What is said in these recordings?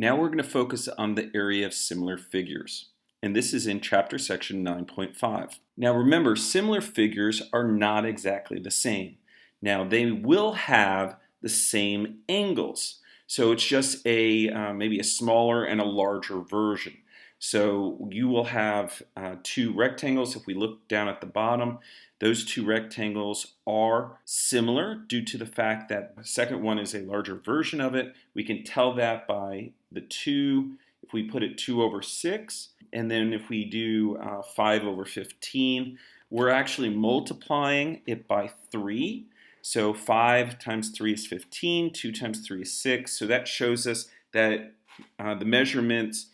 Now we're going to focus on the area of similar figures, and this is in chapter section 9.5. Now remember, similar figures are not exactly the same. Now they will have the same angles, so it's just maybe a smaller and a larger version. So you will have two rectangles. If we look down at the bottom, those two rectangles are similar due to the fact that the second one is a larger version of it. We can tell that by the 2, if we put it 2 over 6, and then if we do 5 over 15, we're actually multiplying it by 3. So 5 times 3 is 15, 2 times 3 is 6. So that shows us that the measurements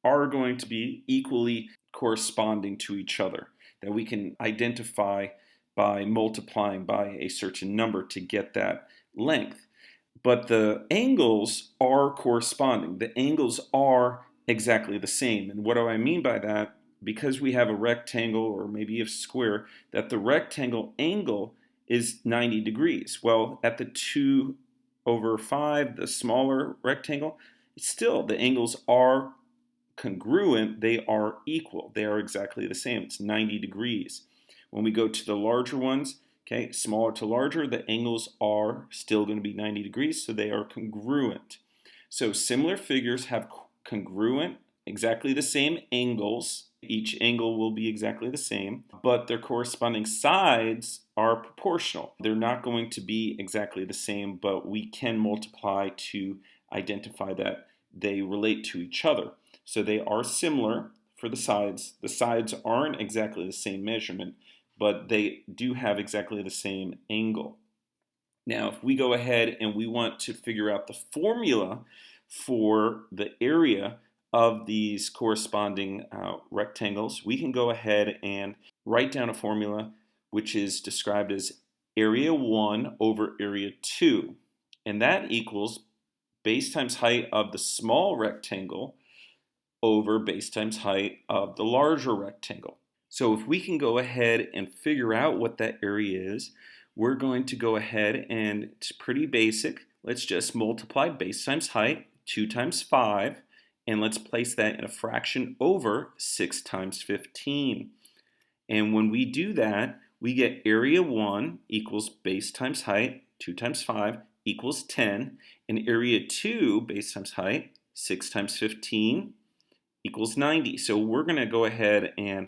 are going to be equally corresponding to each other, that we can identify by multiplying by a certain number to get that length. But the angles are corresponding. The angles are exactly the same. And what do I mean by that? Because we have a rectangle or maybe a square, that the rectangle angle is 90 degrees. Well, at the 2 over 5, the smaller rectangle, still the angles are congruent, they are equal, they are exactly the same. It's 90 degrees. When we go to the larger ones, okay, smaller to larger, the angles are still going to be 90 degrees, so they are congruent. So similar figures have congruent, exactly the same angles. Each angle will be exactly the same, but their corresponding sides are proportional. They're not going to be exactly the same, but we can multiply to identify that they relate to each other. So they are similar for the sides. The sides aren't exactly the same measurement, but they do have exactly the same angle. Now, if we go ahead and we want to figure out the formula for the area of these corresponding rectangles, we can go ahead and write down a formula which is described as area 1 over area 2. And that equals base times height of the small rectangle over base times height of the larger rectangle. So if we can go ahead and figure out what that area is, we're going to go ahead and it's pretty basic. Let's just multiply base times height, 2 times 5, and let's place that in a fraction over 6 times 15. And when we do that, we get area 1 equals base times height, 2 times 5, equals 10, and area 2, base times height, 6 times 15, equals 90. So we're going to go ahead and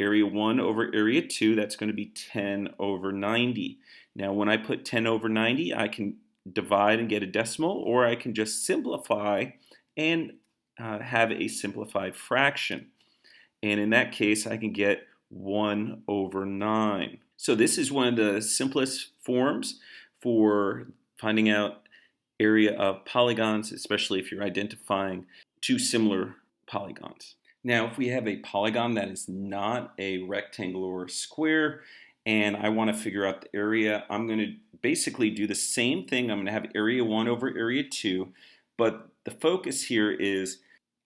area 1 over area 2, that's going to be 10 over 90. Now when I put 10 over 90, I can divide and get a decimal, or I can just simplify and have a simplified fraction. And in that case, I can get 1 over 9. So this is one of the simplest forms for finding out area of polygons, especially if you're identifying two similar polygons. Now, if we have a polygon that is not a rectangle or a square, and I want to figure out the area, I'm going to basically do the same thing. I'm going to have area 1 over area 2, but the focus here is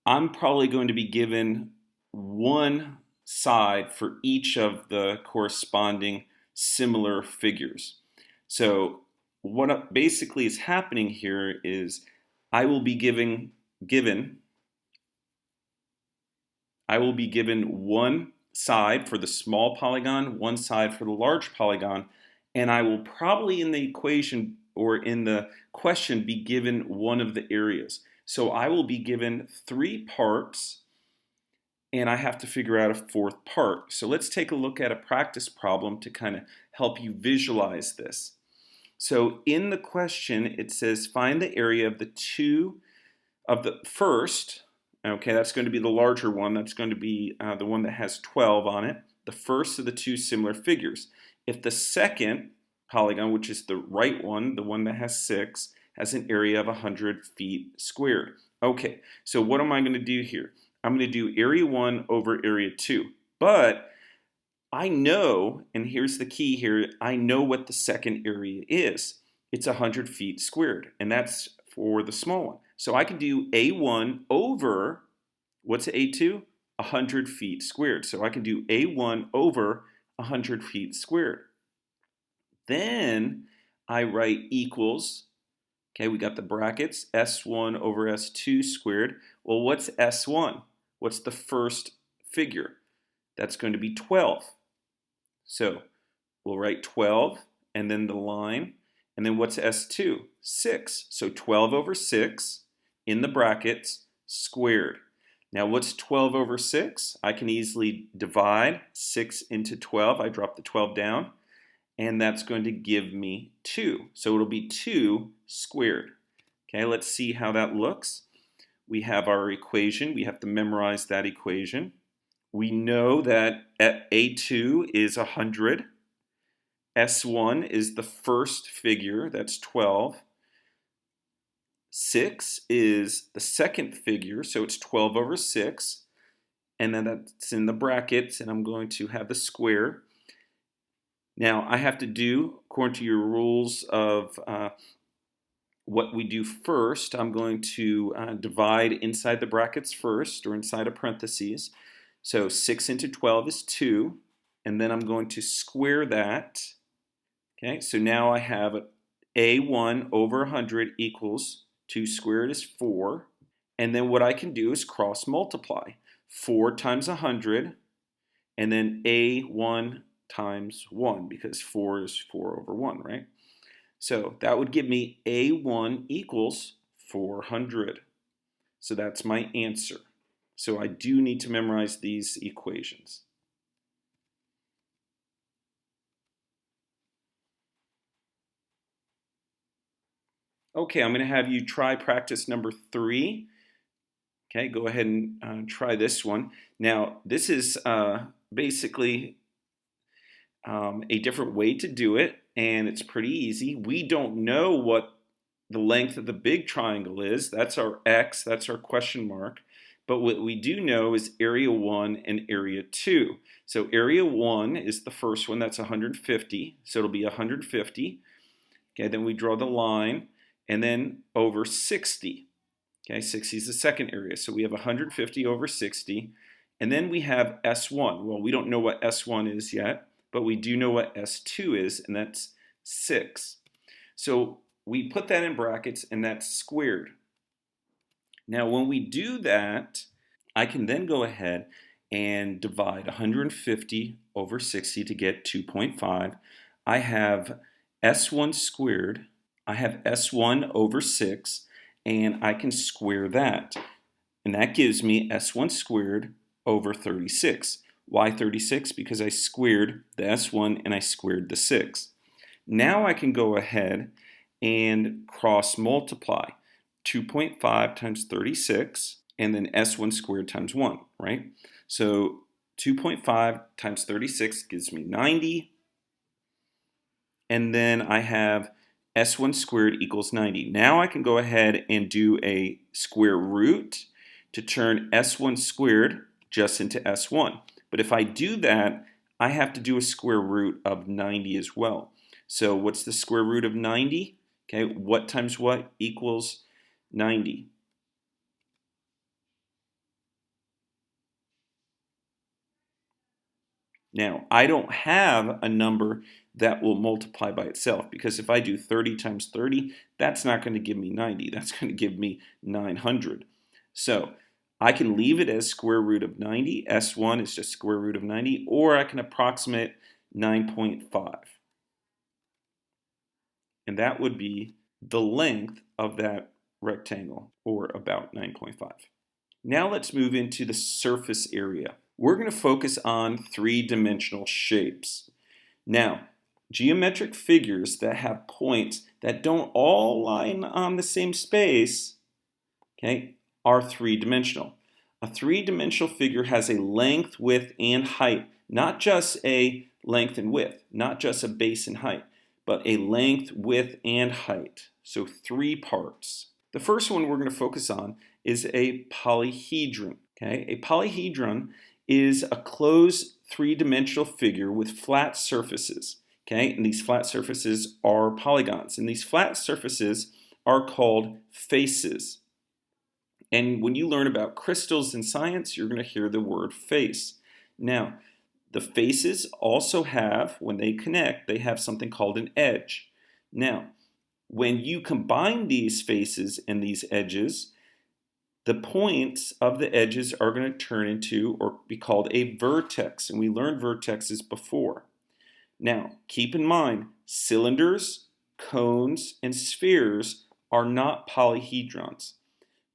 I'm probably going to be given one side for each of the corresponding similar figures. So what basically is happening here is I will be given one side for the small polygon, one side for the large polygon, and I will probably in the equation or in the question be given one of the areas. So I will be given 3 parts, and I have to figure out a 4th part. So let's take a look at a practice problem to kind of help you visualize this. So in the question, it says find the area of the first. Okay, that's going to be the larger one. That's going to be the one that has 12 on it. The first of the 2 similar figures. If the second polygon, which is the right one, the one that has 6, has an area of 100 feet squared. Okay, so what am I going to do here? I'm going to do area 1 over area 2. But I know, and here's the key here, I know what the second area is. It's 100 feet squared, and that's for the small one. So I can do A1 over, what's A2? 100 feet squared. So I can do A1 over 100 feet squared. Then I write equals, Okay, we got the brackets, S1 over S2 squared. Well, what's S1? What's the first figure? That's going to be 12. So we'll write 12 and then the line. And then what's S2? 6. So 12 over 6 in the brackets squared. Now what's 12 over 6? I can easily divide 6 into 12. I drop the 12 down. And that's going to give me 2. So it'll be 2 squared. Okay, let's see how that looks. We have our equation. We have to memorize that equation. We know that A2 is 100. S1 is the first figure, that's 12. 6 is the second figure, so it's 12 over 6. And then that's in the brackets, and I'm going to have the square. Now, I have to do, according to your rules of what we do first, I'm going to divide inside the brackets first, or inside of parentheses. So 6 into 12 is 2, and then I'm going to square that. Okay, so now I have A1 over 100 equals 2 squared is 4. And then what I can do is cross multiply. 4 times 100, and then A1 times 1, because 4 is 4 over 1, right? So that would give me A1 equals 400. So that's my answer. So I do need to memorize these equations. Okay, I'm going to have you try practice number 3. Okay, go ahead and try this one. Now, this is basically a different way to do it, and it's pretty easy. We don't know what the length of the big triangle is. That's our X, that's our question mark. But what we do know is area 1 and area 2. So area 1 is the first one, that's 150. So it'll be 150. Okay, then we draw the line, and then over 60. Okay, 60 is the second area. So we have 150 over 60. And then we have S1. Well, we don't know what S1 is yet, but we do know what S2 is, and that's 6. So we put that in brackets, and that's squared. Now, when we do that, I can then go ahead and divide 150 over 60 to get 2.5. I have S1 squared. I have S1 over 6, and I can square that. And that gives me S1 squared over 36. Why 36? Because I squared the S1 and I squared the 6. Now I can go ahead and cross multiply. 2.5 times 36, and then S1 squared times 1, right? So 2.5 times 36 gives me 90. And then I have S1 squared equals 90. Now I can go ahead and do a square root to turn S1 squared just into S1. But if I do that, I have to do a square root of 90 as well. So what's the square root of 90? Okay, what times what equals 90? Now, I don't have a number that will multiply by itself, because if I do 30 times 30, that's not going to give me 90. That's going to give me 900. So I can leave it as square root of 90. S1 is just square root of 90, or I can approximate 9.5. And that would be the length of that rectangle, or about 9.5. Now let's move into the surface area. We're going to focus on three-dimensional shapes. Now, geometric figures that have points that don't all line on the same space, okay, are three-dimensional. A three-dimensional figure has a length, width, and height, not just a length and width, not just a base and height, but a length, width, and height. So 3 parts. The first one we're going to focus on is a polyhedron. Okay? A polyhedron is a closed three-dimensional figure with flat surfaces. Okay? And these flat surfaces are polygons. And these flat surfaces are called faces. And when you learn about crystals in science, you're going to hear the word face. Now, the faces also have, when they connect, they have something called an edge. Now, When you combine these faces and these edges, the points of the edges are going to turn into or be called a vertex, and we learned vertexes before. Now, keep in mind, cylinders, cones, and spheres are not polyhedrons.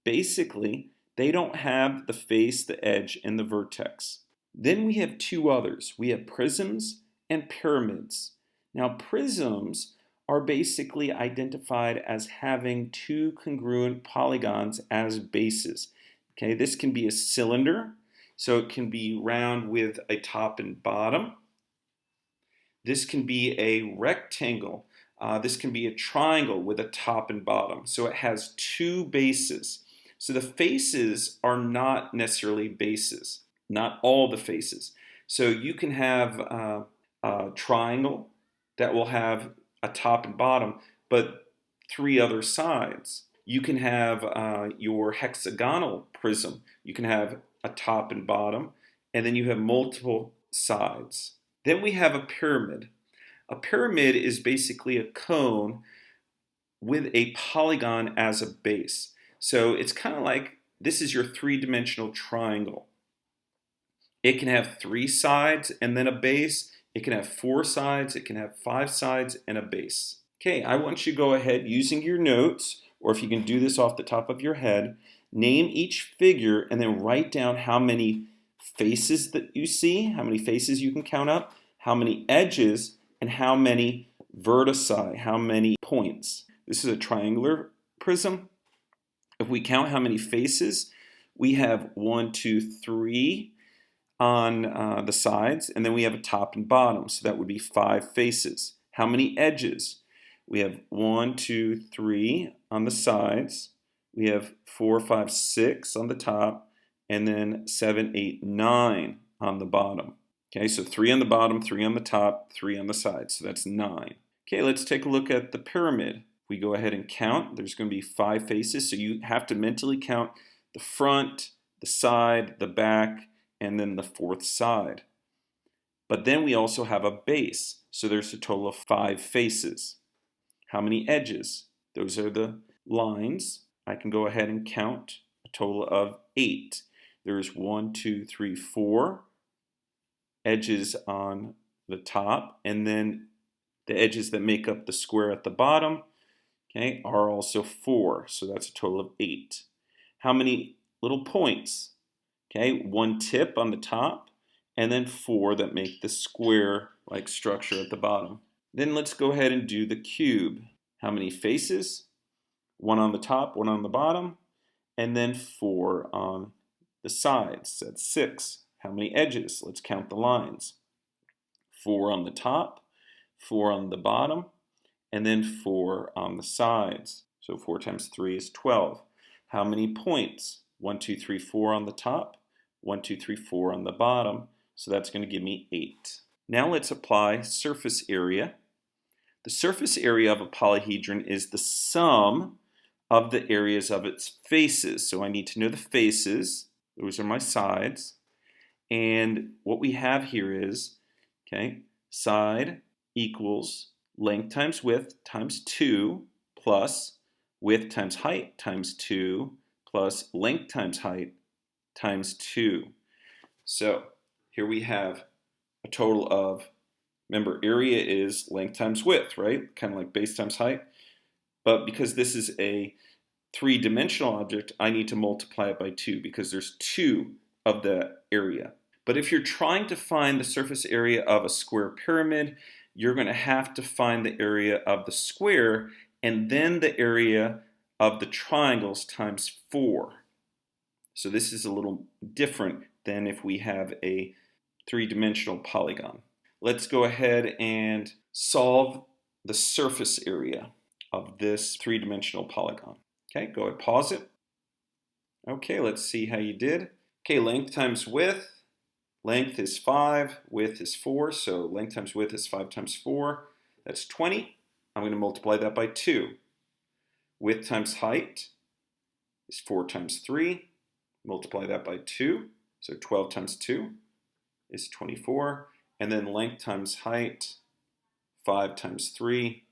Basically, they don't have the face, the edge, and the vertex. Then we have two others. We have prisms and pyramids. Now, prisms are basically identified as having two congruent polygons as bases. Okay, this can be a cylinder, so it can be round with a top and bottom. This can be a rectangle. This can be a triangle with a top and bottom. So it has two bases. So the faces are not necessarily bases, not all the faces. So you can have a triangle that will have a top and bottom, but three other sides. You can have your hexagonal prism. You can have a top and bottom, and then you have multiple sides. Then we have a pyramid. A pyramid is basically a cone with a polygon as a base. So it's kind of like this is your three-dimensional triangle. It can have three sides and then a base. It can have four sides. It can have five sides and a base. Okay, I want you to go ahead using your notes, or if you can do this off the top of your head, name each figure and then write down how many faces that you see, how many faces you can count up, how many edges, and how many vertici, how many points. This is a triangular prism. If we count how many faces, we have 1, 2, 3 on the sides, and then we have a top and bottom, so that would be 5 faces. How many edges? We have 1, 2, 3 on the sides. We have 4, 5, 6 on the top, and then 7, 8, 9 on the bottom. Okay, so 3 on the bottom, 3 on the top, 3 on the sides, so that's 9. Okay, let's take a look at the pyramid. We go ahead and count. There's going to be 5 faces, so you have to mentally count the front, the side, the back, and then the fourth side. But then we also have a base, so there's a total of 5 faces. How many edges? Those are the lines. I can go ahead and count a total of 8. There's 1, 2, 3, 4 edges on the top, and then the edges that make up the square at the bottom, okay, are also 4, so that's a total of 8. How many little points? Okay, 1 tip on the top, and then 4 that make the square-like structure at the bottom. Then let's go ahead and do the cube. How many faces? 1 on the top, 1 on the bottom, and then 4 on the sides. That's 6. How many edges? Let's count the lines. 4 on the top, 4 on the bottom, and then 4 on the sides. So 4 times 3 is 12. How many points? 1, 2, 3, 4 on the top, 1, 2, 3, 4 on the bottom. So that's going to give me 8. Now let's apply surface area. The surface area of a polyhedron is the sum of the areas of its faces. So I need to know the faces. Those are my sides. And what we have here is, okay, side equals length times width times 2 plus width times height times 2 plus length times height times 2. So here we have a total of, remember, area is length times width, right? Kind of like base times height. But because this is a three-dimensional object, I need to multiply it by 2 because there's 2 of the area. But if you're trying to find the surface area of a square pyramid, you're going to have to find the area of the square and then the area of the triangles times 4. So this is a little different than if we have a three-dimensional polygon. Let's go ahead and solve the surface area of this three-dimensional polygon. Okay, go ahead, pause it. Okay, let's see how you did. Okay, length times width. Length is 5, width is 4, so length times width is 5 times 4. That's 20. I'm going to multiply that by 2. Width times height is 4 times 3. Multiply that by 2, so 12 times 2 is 24. And then length times height, 5 times 3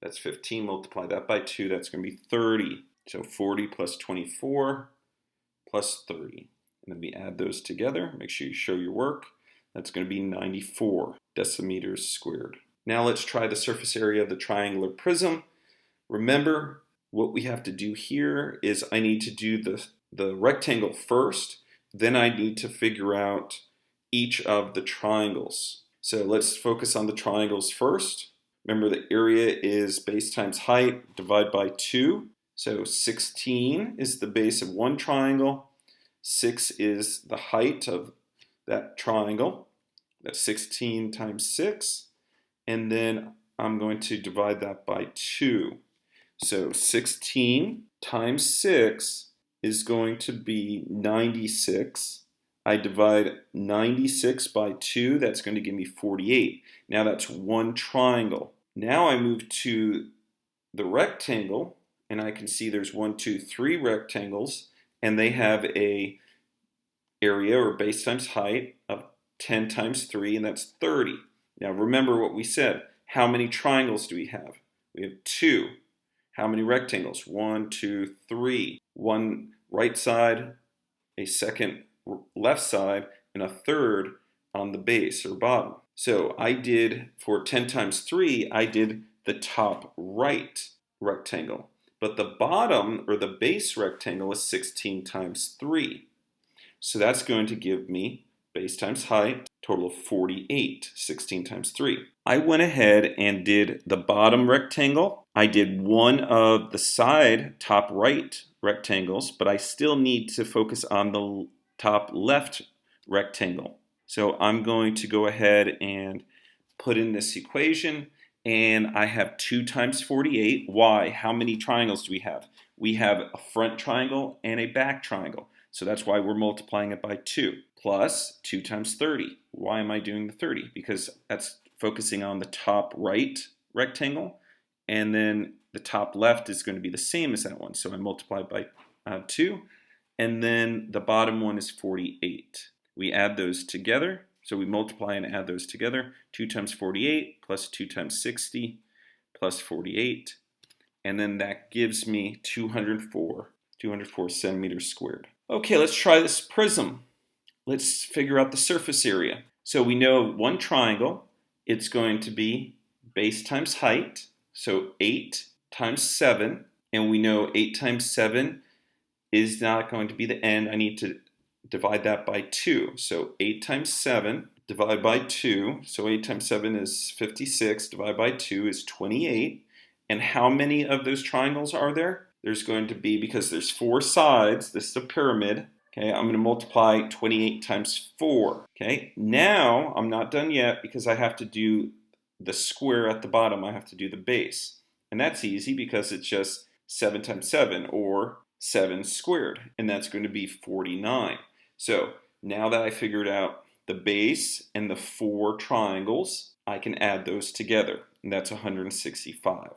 That's 15. Multiply that by 2. That's going to be 30. So 40 plus 24 plus 30. And then we add those together. Make sure you show your work. That's going to be 94 decimeters squared. Now let's try the surface area of the triangular prism. Remember, what we have to do here is I need to do the rectangle first. Then I need to figure out each of the triangles. So let's focus on the triangles first. Remember, the area is base times height, divide by 2. So 16 is the base of one triangle. 6 is the height of that triangle. That's 16 times 6. And then I'm going to divide that by 2. So 16 times 6 is going to be 96. I divide 96 by 2. That's going to give me 48. Now that's one triangle. Now I move to the rectangle, and I can see there's 1, 2, 3 rectangles, and they have a area or base times height of 10 times 3, and that's 30. Now remember what we said. How many triangles do we have? We have 2. How many rectangles? 1, 2, 3. One right side, a second left side, and a third on the base or bottom. So I did, for 10 times 3, I did the top right rectangle. But the bottom or the base rectangle is 16 times 3. So that's going to give me base times height, total of 48, 16 times 3. I went ahead and did the bottom rectangle. I did one of the side top right rectangles, but I still need to focus on the top left rectangle. So I'm going to go ahead and put in this equation, and I have 2 times 48. Why? How many triangles do we have? We have a front triangle and a back triangle. So that's why we're multiplying it by 2. Plus 2 times 30. Why am I doing the 30? Because that's focusing on the top right rectangle, and then the top left is going to be the same as that one. So I multiply by 2, and then the bottom one is 48. We add those together. So we multiply and add those together. 2 times 48 plus 2 times 60 plus 48. And then that gives me 204 centimeters squared. Okay, let's try this prism. Let's figure out the surface area. So we know one triangle, it's going to be base times height. So 8 times 7. And we know 8 times 7 is not going to be the end. I need to divide that by 2. So 8 times 7, divide by 2. So 8 times 7 is 56, divide by 2 is 28. And how many of those triangles are there? There's going to be, because there's 4 sides, this is a pyramid. Okay, I'm going to multiply 28 times 4. Okay, now I'm not done yet because I have to do the square at the bottom. I have to do the base. And that's easy because it's just 7 times 7, or 7 squared. And that's going to be 49. So now that I figured out the base and the 4 triangles, I can add those together. And that's 165.